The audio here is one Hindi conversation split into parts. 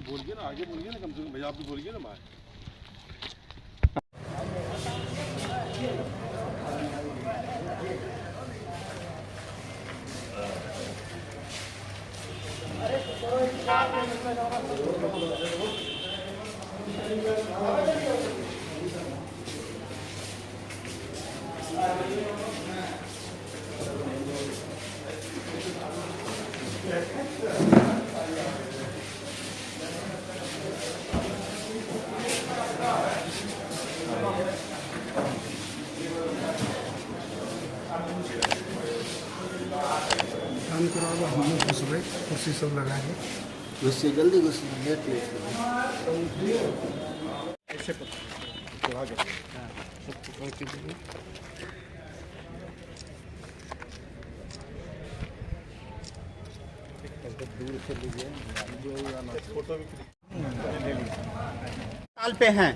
बोलिए ना, आगे बोलिए ना, कम से कम भैया आप भी बोलिए ना भाई। काम कराओ, हम लोग घुसबे, कुर्सी सब लगा के घुससे जल्दी घुस लेट लेट ऐसे चढ़ा के सब पकड़ के देंगे। दूर से लीजिए फोटो भी हड़ताल पे हैं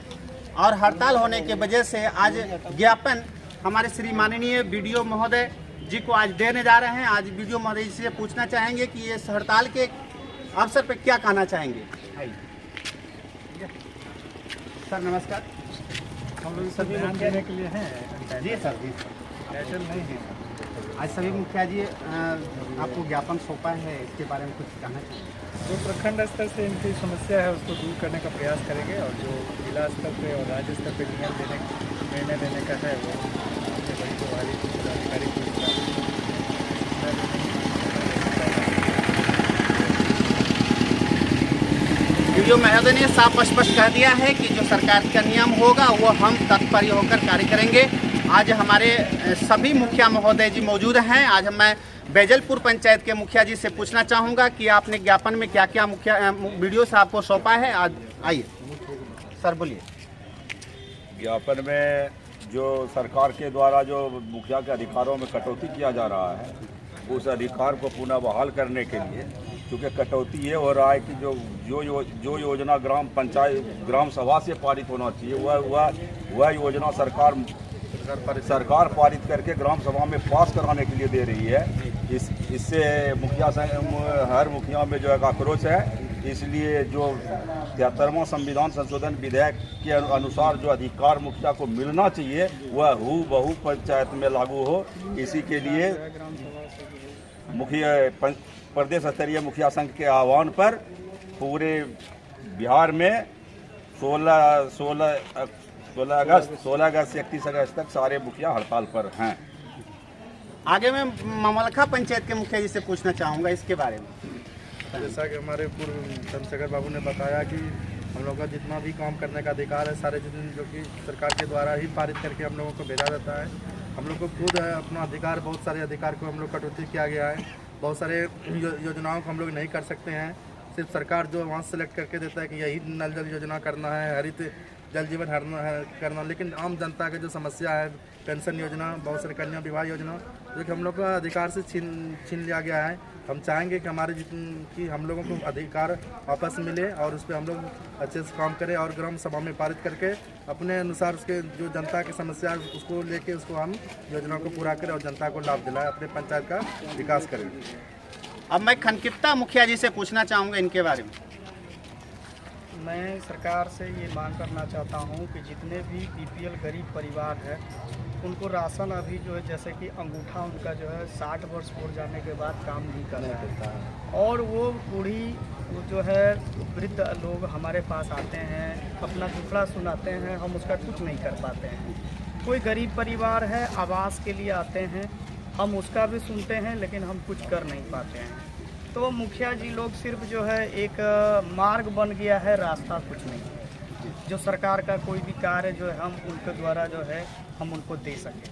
और हड़ताल होने की वजह से आज ज्ञापन हमारे श्री माननीय बीडीओ महोदय जी को आज देने जा रहे हैं। आज बीडीओ महोदय जी से पूछना चाहेंगे कि इस हड़ताल के अवसर पे क्या कहना चाहेंगे। सर नमस्कार। हम लोग सभी मुखिया देने के लिए हैं जी सर जी ऐसे नहीं है। आज सभी मुखिया जी आपको ज्ञापन सौंपा है, इसके बारे में कुछ कहना चाहेंगे। जो प्रखंड स्तर से इनकी समस्या है उसको दूर करने का प्रयास करेंगे और जो जिला स्तर पे और राज्य स्तर पे निर्णय देने का है वो अपने बड़ी प्रभारी जिलाधिकारी को बीडीओ महोदय ने साफ स्पष्ट कह दिया है कि जो सरकार का नियम होगा वो हम तत्पर होकर कार्य करेंगे। आज हमारे सभी मुखिया महोदय जी मौजूद हैं। आज मैं बैजलपुर पंचायत के मुखिया जी से पूछना चाहूँगा कि आपने ज्ञापन में क्या क्या मुखिया बीडीओ साहब को सौंपा है। आज आइए सर बोलिए। ज्ञापन में जो सरकार के द्वारा जो मुखिया के अधिकारों में कटौती किया जा रहा है उस अधिकार को पुनः बहाल करने के लिए, क्योंकि कटौती ये हो रहा है कि जो योजना ग्राम पंचायत ग्राम सभा से पारित होना चाहिए वह योजना सरकार पारित करके ग्राम सभा में पास कराने के लिए दे रही है। इससे हर मुखिया में जो है आक्रोश है। इसलिए जो 73वां संविधान संशोधन विधेयक के अनुसार जो अधिकार मुखिया को मिलना चाहिए वह हूबहू पंचायत में लागू हो। इसी के लिए प्रदेश स्तरीय मुखिया संघ के आह्वान पर पूरे बिहार में 16 अगस्त से 31 अगस्त तक सारे मुखिया हड़ताल पर हैं। आगे मैं ममलखा पंचायत के मुखिया जी से पूछना चाहूँगा इसके बारे में। जैसा कि हमारे पूर्व चंद्रशेखर बाबू ने बताया कि हम लोग का जितना भी काम करने का अधिकार है सारे जितने जो कि सरकार के द्वारा ही पारित करके हम लोगों को भेजा जाता है। हम लोग को खुद अपना अधिकार, बहुत सारे अधिकार को हम लोग कटौती किया गया है। बहुत सारे योजनाओं को हम लोग नहीं कर सकते हैं। सिर्फ सरकार जो वहाँ सेलेक्ट करके देता है कि यही नल जल योजना करना है, हरित जल जीवन करना, लेकिन आम जनता की जो समस्या है पेंशन योजना, बहुत सारे कन्या विवाह योजना जो कि हम लोग का अधिकार से छीन लिया गया है। हम चाहेंगे कि हमारे कि हम लोगों को अधिकार वापस मिले और उस पर हम लोग अच्छे से काम करें और ग्राम सभा में पारित करके अपने अनुसार उसके जो जनता की समस्या है उसको लेके उसको हम योजनाओं को पूरा करें और जनता को लाभ दिलाएं, अपने पंचायत का विकास करें। अब मैं खनकिप्ता मुखिया जी से पूछना चाहूँगा इनके बारे में। मैं सरकार से ये मांग करना चाहता हूँ कि जितने भी बीपीएल गरीब परिवार है उनको राशन अभी जो है जैसे कि अंगूठा उनका जो है 60 वर्ष पूर्ण जाने के बाद काम नहीं कर रहा है और वो जो है वृद्ध लोग हमारे पास आते हैं, अपना दुखड़ा सुनाते हैं, हम उसका कुछ नहीं कर पाते हैं। कोई गरीब परिवार है आवास के लिए आते हैं, हम उसका भी सुनते हैं लेकिन हम कुछ कर नहीं पाते हैं। तो मुखिया जी लोग सिर्फ जो है एक मार्ग बन गया है, रास्ता कुछ नहीं। जो सरकार का कोई भी कार्य जो है हम उनके द्वारा जो है हम उनको दे सकें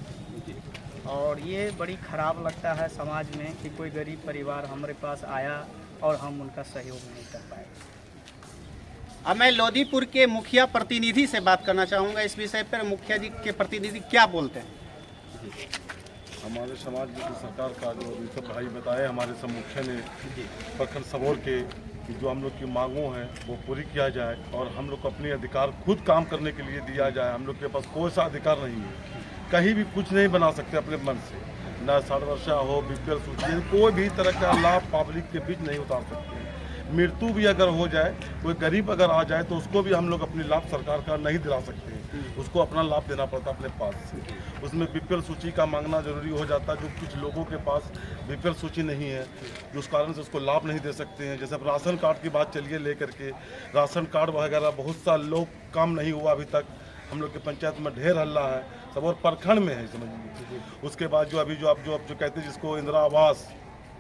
और ये बड़ी ख़राब लगता है समाज में कि कोई गरीब परिवार हमारे पास आया और हम उनका सहयोग नहीं कर पाए। अब मैं लोधीपुर के मुखिया प्रतिनिधि से बात करना चाहूँगा इस विषय पर। मुखिया जी के प्रतिनिधि क्या बोलते हैं। हमारे समाज में सरकार का जो सब भाई बताए, हमारे सब मुखिया ने प्रखंड सबोर के कि जो हम लोग की मांगों हैं वो पूरी किया जाए और हम लोग को अपने अधिकार खुद काम करने के लिए दिया जाए। हम लोग के पास कोई सा अधिकार नहीं है, कहीं भी कुछ नहीं बना सकते अपने मन से, ना 60 वर्षा हो, बीपीएल सूची, कोई भी तरह का लाभ पब्लिक के बीच नहीं उतार सकते। मृत्यु भी अगर हो जाए, कोई गरीब अगर आ जाए तो उसको भी हम लोग अपनी लाभ सरकार का नहीं दिला सकते हैं, उसको अपना लाभ देना पड़ता अपने पास से। उसमें बीपीएल सूची का मांगना जरूरी हो जाता है, जो कुछ लोगों के पास बीपीएल सूची नहीं है, जिस कारण से उसको लाभ नहीं दे सकते हैं। जैसे अब राशन कार्ड की बात चलिए लेकर के, राशन कार्ड वगैरह बहुत सा लोग काम नहीं हुआ अभी तक, हम लोग की पंचायत में ढेर हल्ला है, सब और प्रखंड में है समझ लीजिए। उसके बाद जो अभी जो आप जो कहते हैं जिसको इंदिरा आवास,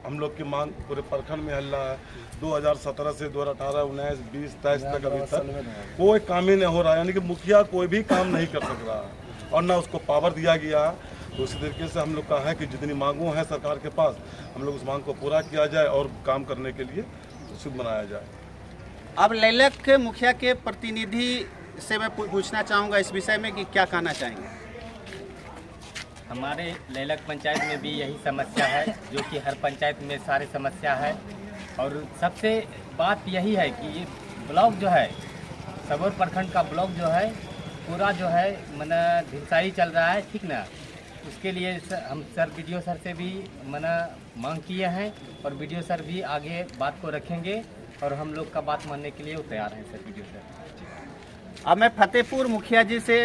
हम लोग की मांग पूरे प्रखंड में हल्ला है। 2017 से 2018, 19, 20, 23 तक अभी तक कोई काम ही नहीं हो रहा है, यानी कि मुखिया कोई भी काम नहीं कर सक रहा है और ना उसको पावर दिया गया। तो इसी तरीके से हम लोग का है कि जितनी मांगों हैं सरकार के पास, हम लोग उस मांग को पूरा किया जाए और काम करने के लिए शुभ बनाया जाए। अब लेलक मुखिया के प्रतिनिधि से मैं पूछना चाहूँगा इस विषय में कि क्या कहना चाहेंगे। हमारे लेलक पंचायत में भी यही समस्या है, जो कि हर पंचायत में सारी समस्या है। और सबसे बात यही है कि ये ब्लॉक जो है, सबौर प्रखंड का ब्लॉक जो है पूरा जो है मना ढिंसाई चल रहा है, ठीक ना। उसके लिए हम सर BDO सर से भी मना मांग किए हैं और BDO सर भी आगे बात को रखेंगे और हम लोग का बात मानने के लिए वो तैयार हैं सर BDO सर। अब मैं फतेहपुर मुखिया जी से,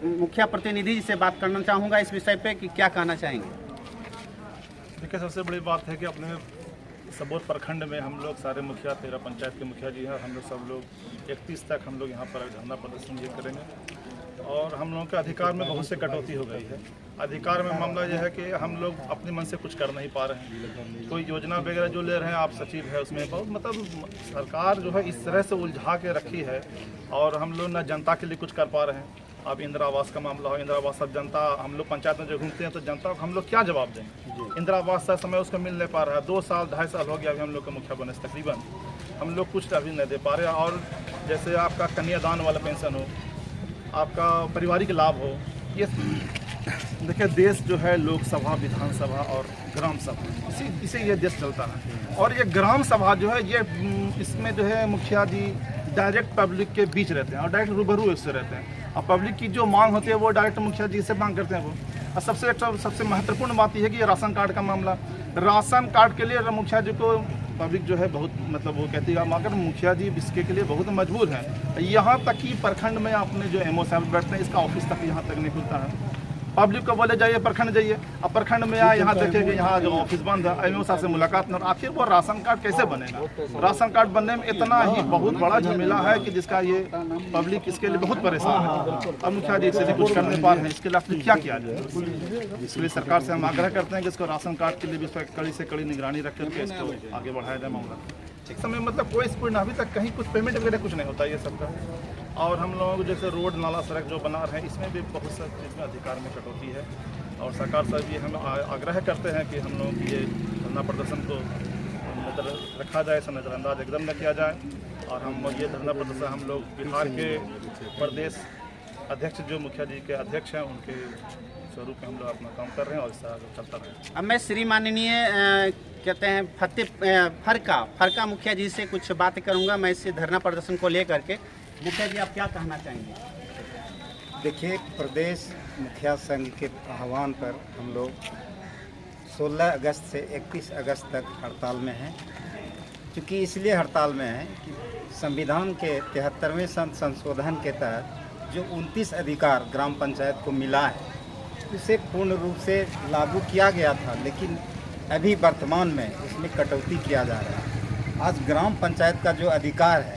मुखिया प्रतिनिधि जी से बात करना चाहूँगा इस विषय पे कि क्या कहना चाहेंगे। देखिए, सबसे बड़ी बात है कि अपने सबौर प्रखंड में हम लोग सारे मुखिया, 13 पंचायत के मुखिया जी हैं, हम लोग सब लोग 31 तक हम लोग यहाँ पर धरना प्रदर्शन ये करेंगे। और हम लोगों के अधिकार में बहुत से कटौती हो गई है। अधिकार में मामला यह है कि हम लोग अपने मन से कुछ कर नहीं पा रहे हैं। कोई योजना वगैरह जो ले रहे हैं, आप सचिव है उसमें बहुत मतलब सरकार जो है इस तरह से उलझा के रखी है और हम लोग ना जनता के लिए कुछ कर पा रहे हैं। अब इंदिरा आवास का मामला हो, इंदिरा आवास सब जनता, हम लोग पंचायत में जो घूमते हैं तो जनता को हम लोग क्या जवाब देंगे। इंदिरा आवास का समय उसको मिल नहीं पा रहा है, 2 साल 2.5 साल हो गया अभी हम लोग का मुखिया बने से तकरीबन, हम लोग कुछ अभी नहीं दे पा रहे। और जैसे आपका कन्यादान वाला पेंशन हो, आपका पारिवारिक लाभ हो, ये देखिए देश जो है लोकसभा, विधानसभा और ग्राम सभा, इसे ये देश चलता है। और ये ग्राम सभा जो है ये इसमें जो है मुखिया जी डायरेक्ट पब्लिक के बीच रहते हैं और डायरेक्ट रूबरू इससे रहते हैं और पब्लिक की जो मांग होती है वो डायरेक्ट मुखिया जी से मांग करते हैं वो। और सबसे महत्वपूर्ण बात यह है कि ये राशन कार्ड का मामला, राशन कार्ड के लिए मुखिया जी को पब्लिक जो है बहुत मतलब वो कहती है, मगर मुखिया जी इसके के लिए बहुत मजबूर हैं। यहाँ तक कि प्रखंड में अपने जो MO साहब बैठते हैं, इसका ऑफिस तक यहाँ तक नहीं खुलता है। पब्लिक को बोले जाइए प्रखंड जाइए, अब प्रखंड में आए यहाँ देखे कि यहाँ जो ऑफिस बंद है, MO साहब से मुलाकात नहीं। आखिर वो राशन कार्ड कैसे बनेगा? राशन कार्ड बनने में इतना ही बहुत बड़ा झमेला है कि जिसका ये पब्लिक इसके लिए बहुत परेशान है। अब मुखिया जी इससे भी कुछ कर नहीं पा रहे हैं, इसके लिए क्या किया जाए? इसलिए सरकार से हम आग्रह करते हैं कि इसको राशन कार्ड के लिए भी कड़ी से कड़ी निगरानी रख करके इसको आगे बढ़ाया जाए मामला। ठीक समय मतलब कोई स्कूल अभी तक कहीं कुछ पेमेंट वगैरह कुछ नहीं होता ये सबका। और हम लोगों को जैसे रोड नाला सड़क जो बना रहे हैं, इसमें भी बहुत सा चीज़ में अधिकार में कटौती है। और सरकार से भी हम आग्रह करते हैं कि हम लोगों की ये धरना प्रदर्शन को नजर रखा जाए, इसे नज़रअंदाज एकदम न किया जाए। और हम ये धरना प्रदर्शन हम लोग बिहार के प्रदेश अध्यक्ष जो मुखिया जी के अध्यक्ष हैं उनके स्वरूप में हम लोग अपना काम कर रहे हैं और इस तरह चलता रहे। अब मैं श्री माननीय कहते हैं फरका मुखिया जी से कुछ बातें करूंगा मैं इस धरना प्रदर्शन को लेकर के। मुखिया जी आप क्या कहना चाहेंगे? देखिए, प्रदेश मुखिया संघ के आह्वान पर हम लोग 16 अगस्त से 31 अगस्त तक हड़ताल में हैं। क्योंकि इसलिए हड़ताल में हैं कि संविधान के 73वें संशोधन के तहत जो 29 अधिकार ग्राम पंचायत को मिला है उसे पूर्ण रूप से लागू किया गया था, लेकिन अभी वर्तमान में उसमें कटौती किया जा रहा है। आज ग्राम पंचायत का जो अधिकार है,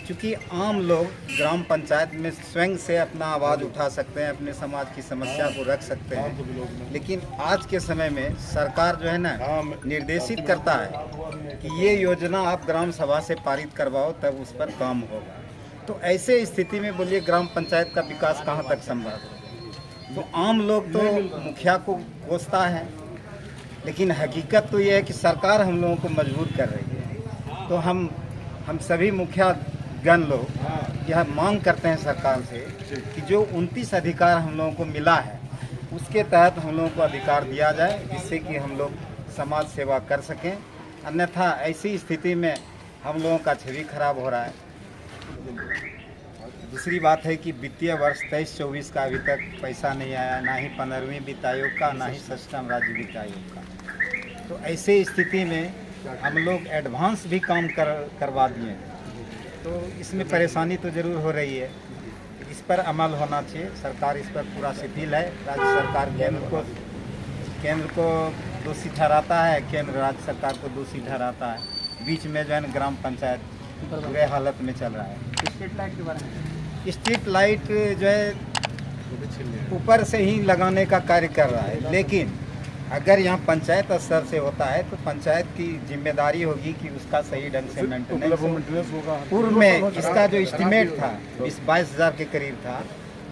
क्योंकि आम लोग ग्राम पंचायत में स्वयं से अपना आवाज़ उठा सकते हैं, अपने समाज की समस्या को रख सकते हैं, लेकिन आज के समय में सरकार जो है ना निर्देशित करता है कि ये योजना आप ग्राम सभा से पारित करवाओ तब उस पर काम होगा। तो ऐसे स्थिति में बोलिए ग्राम पंचायत का विकास कहाँ तक संभव है? तो आम लोग तो मुखिया को कोसता है, लेकिन हकीकत तो ये है कि सरकार हम लोगों को मजबूर कर रही है। तो हम सभी मुखिया गण लोग यह मांग करते हैं सरकार से कि जो 29 अधिकार हम लोगों को मिला है उसके तहत हम लोगों को अधिकार दिया जाए, जिससे कि हम लोग समाज सेवा कर सकें। अन्यथा ऐसी स्थिति में हम लोगों का छवि खराब हो रहा है। दूसरी बात है कि वित्तीय वर्ष 23-24 का अभी तक पैसा नहीं आया, ना ही 15वीं वित्त आयोग का, ना ही 6वां राज्य वित्त आयोग का। तो ऐसे स्थिति में हम लोग एडवांस भी काम करवा दिए हैं। तो इसमें परेशानी तो ज़रूर हो रही है, इस पर अमल होना चाहिए। सरकार इस पर पूरा शिथिल है। राज्य सरकार केंद्र को दोषी ठहराता है, केंद्र राज्य सरकार को दोषी ठहराता है। बीच में जो है ना ग्राम पंचायत बुरे हालत में चल रहा है। स्ट्रीट लाइट के बारे में, स्ट्रीट लाइट जो है ऊपर से ही लगाने का कार्य कर रहा है, लेकिन अगर यहाँ पंचायत स्तर से होता है तो पंचायत की जिम्मेदारी होगी कि उसका सही ढंग से मेंटेनेंस होगा। पूर्व में इसका जो एस्टिमेट था 20-22 हज़ार के करीब था,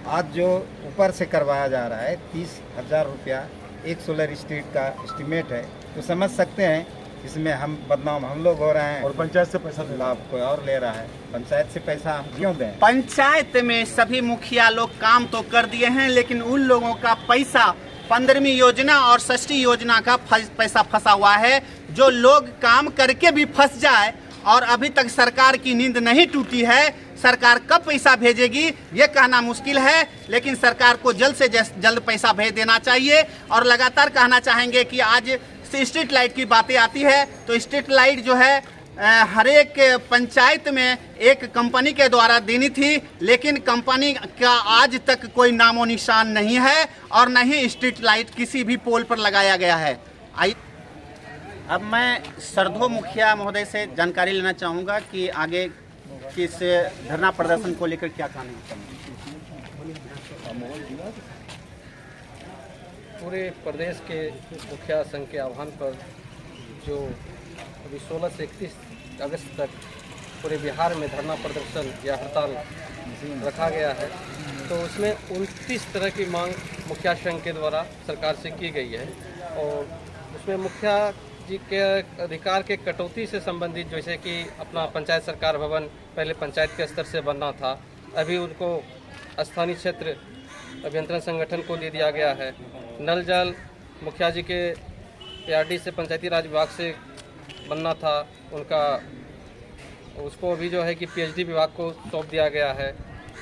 आज जो ऊपर से करवाया जा रहा है 30,000 रुपया एक सोलर स्ट्रीट का एस्टिमेट है। तो समझ सकते हैं इसमें बदनाम हम लोग हो रहे हैं और पंचायत से पैसा लाभ कोई और ले रहा है। पंचायत से पैसा हम क्यों दें? पंचायत में सभी मुखिया लोग काम तो कर दिए हैं, लेकिन उन लोगों का पैसा 15वीं योजना और 6ठी योजना का पैसा फंसा हुआ है। जो लोग काम करके भी फंस जाए और अभी तक सरकार की नींद नहीं टूटी है, सरकार कब पैसा भेजेगी ये कहना मुश्किल है, लेकिन सरकार को जल्द से जल्द पैसा भेज देना चाहिए। और लगातार कहना चाहेंगे कि आज स्ट्रीट लाइट की बातें आती है तो स्ट्रीट लाइट जो है हर एक पंचायत में एक कंपनी के द्वारा देनी थी, लेकिन कंपनी का आज तक कोई नामो निशान नहीं है और न ही स्ट्रीट लाइट किसी भी पोल पर लगाया गया है। अब मैं सरधो मुखिया महोदय से जानकारी लेना चाहूँगा कि आगे किस धरना प्रदर्शन को लेकर क्या कहना चाहेंगे। पूरे प्रदेश के मुखिया संघ के आह्वान पर जो अभी 16 से 31 अगस्त तक पूरे बिहार में धरना प्रदर्शन या हड़ताल रखा गया है, तो उसमें 29 तरह की मांग मुखिया संघ के द्वारा सरकार से की गई है। और उसमें मुखिया जी के अधिकार के कटौती से संबंधित, जैसे कि अपना पंचायत सरकार भवन पहले पंचायत के स्तर से बनना था, अभी उनको स्थानीय क्षेत्र अभियंत्रण संगठन को दे दिया गया है। नल जल मुखिया जी के PRD से पंचायती राज विभाग से बनना था, उसको अभी जो है कि PhD विभाग को सौंप दिया गया है।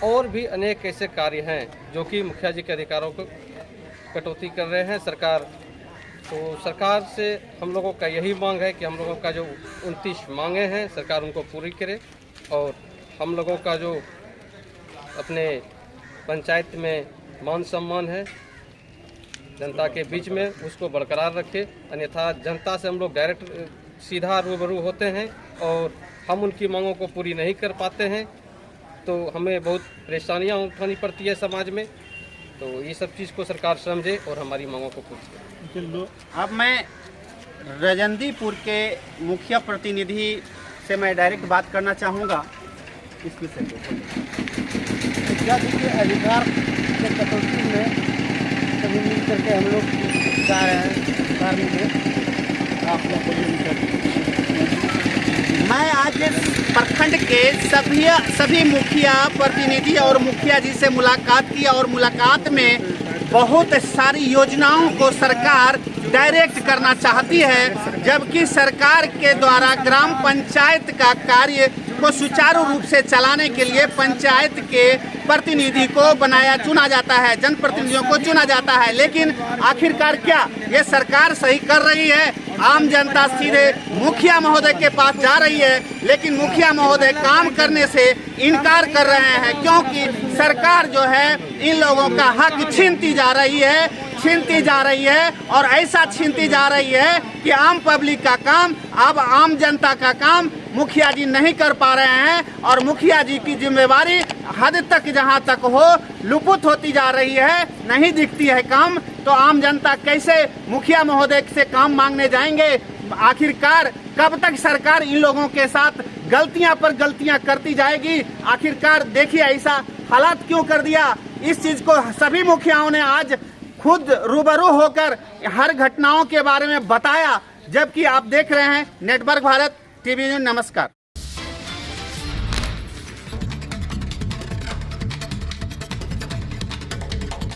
और भी अनेक ऐसे कार्य हैं जो कि मुखिया जी के अधिकारों को कटौती कर रहे हैं सरकार। तो सरकार से हम लोगों का यही मांग है कि हम लोगों का जो 29 मांगे हैं सरकार उनको पूरी करे, और हम लोगों का जो अपने पंचायत में मान सम्मान है जनता के बीच में उसको बरकरार रखे। अन्यथा जनता से हम लोग डायरेक्ट सीधा रूबरू होते हैं और हम उनकी मांगों को पूरी नहीं कर पाते हैं, तो हमें बहुत परेशानियां उठानी पड़ती है समाज में। तो ये सब चीज़ को सरकार समझे और हमारी मांगों को पूरी करे। अब मैं रजंदीपुर के मुखिया प्रतिनिधि से मैं डायरेक्ट बात करना चाहूँगा इस विषय पे। मुखिया जी के अधिकार के कटौती में सभी मिल करके हम लोग जा रहे हैं सरकार में। आप लोग मैं आज प्रखंड के सभी मुखिया प्रतिनिधि और मुखिया जी से मुलाकात की और मुलाकात में बहुत सारी योजनाओं को सरकार डायरेक्ट करना चाहती है, जबकि सरकार के द्वारा ग्राम पंचायत का कार्य को सुचारू रूप से चलाने के लिए पंचायत के प्रतिनिधि को चुना जाता है, जनप्रतिनिधियों को चुना जाता है। लेकिन आखिरकार क्या ये सरकार सही कर रही है? आम जनता सीधे मुखिया महोदय के पास जा रही है, लेकिन मुखिया महोदय काम करने से इनकार कर रहे हैं, क्योंकि सरकार जो है इन लोगों का हक छीनती जा रही है और ऐसा छीनती जा रही है कि आम पब्लिक का काम, अब आम जनता का काम मुखिया जी नहीं कर पा रहे हैं और मुखिया जी की जिम्मेवारी हद तक जहां तक हो लुप्त होती जा रही है, नहीं दिखती है काम। तो आम जनता कैसे मुखिया महोदय से काम मांगने जाएंगे? आखिरकार कब तक सरकार इन लोगों के साथ गलतियां पर गलतियां करती जाएगी? आखिरकार देखिए ऐसा हालात क्यों कर दिया। इस चीज को सभी मुखियाओं ने आज खुद रूबरू होकर हर घटनाओं के बारे में बताया, जबकि आप देख रहे हैं नेटवर्क भारत टीवी न्यूज़। नमस्कार।